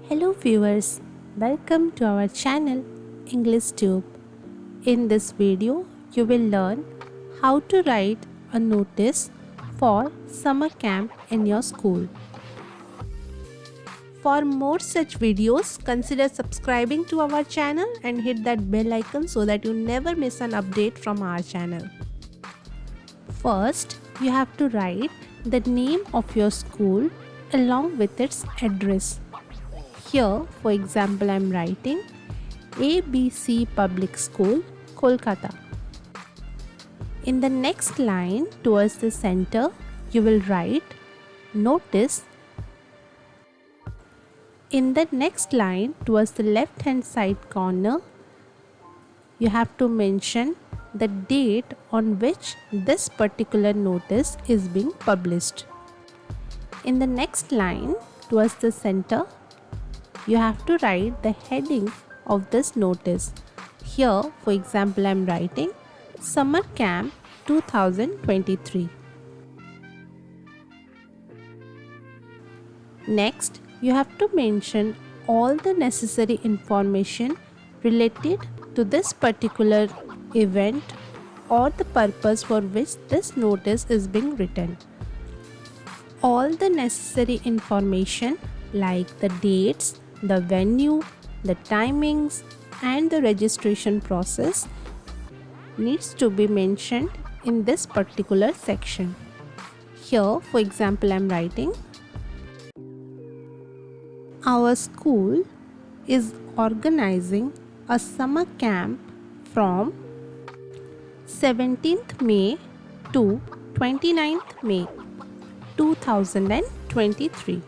Hello viewers, welcome to our channel EnglishTube. In this video, you will learn how to write a notice for summer camp in your school. For more such videos, consider subscribing to our channel and hit that bell icon so that you never miss an update from our channel. First, you have to write the name of your school along with its address. Here, for example, I am writing ABC Public School, Kolkata. In the next line towards the center, you will write notice. In the next line towards the left hand side corner, you have to mention the date on which this particular notice is being published. In the next line towards the center, you have to write the heading of this notice. Here, for example, I am writing Summer Camp 2023. Next, you have to mention all the necessary information related to this particular event or the purpose for which this notice is being written. All the necessary information like the dates, the venue, the timings and the registration process needs to be mentioned in this particular section. Here, for example, I am writing our school is organizing a summer camp from 17th May to 29th May 2023.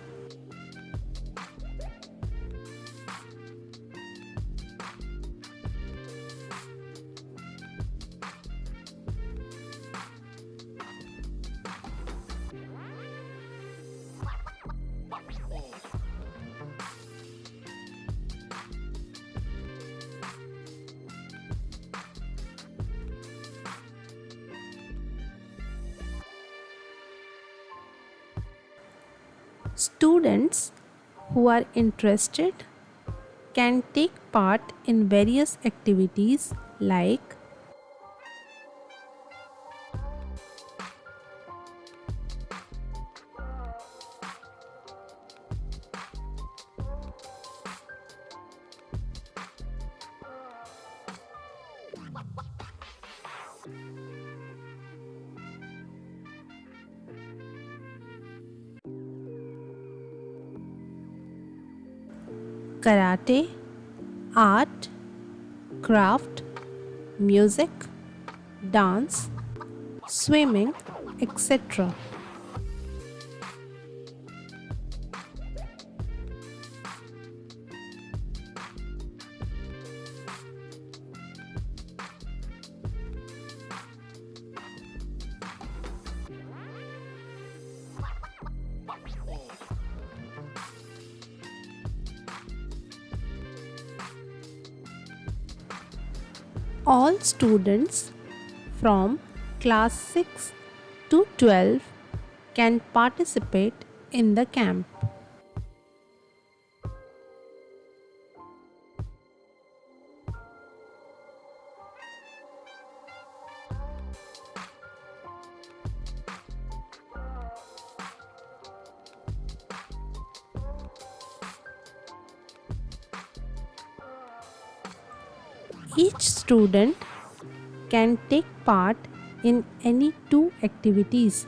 Students who are interested can take part in various activities like karate, art, craft, music, dance, swimming, etc. All students from class 6 to 12 can participate in the camp. Each student can take part in any two activities.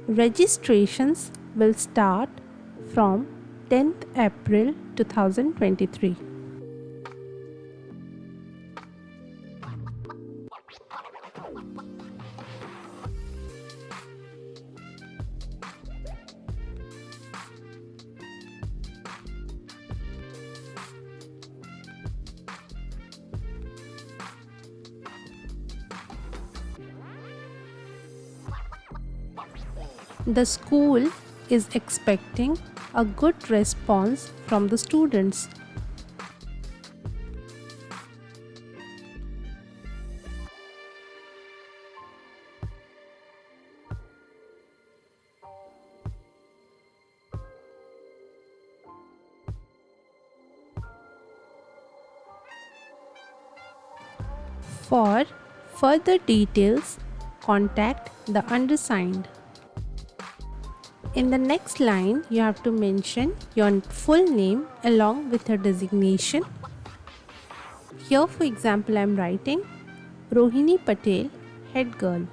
Registrations will start from 10th April 2023. The school is expecting a good response from the students. For further details, contact the undersigned. In the next line, you have to mention your full name along with your designation. Here, for example, I am writing Rohini Patel, head girl.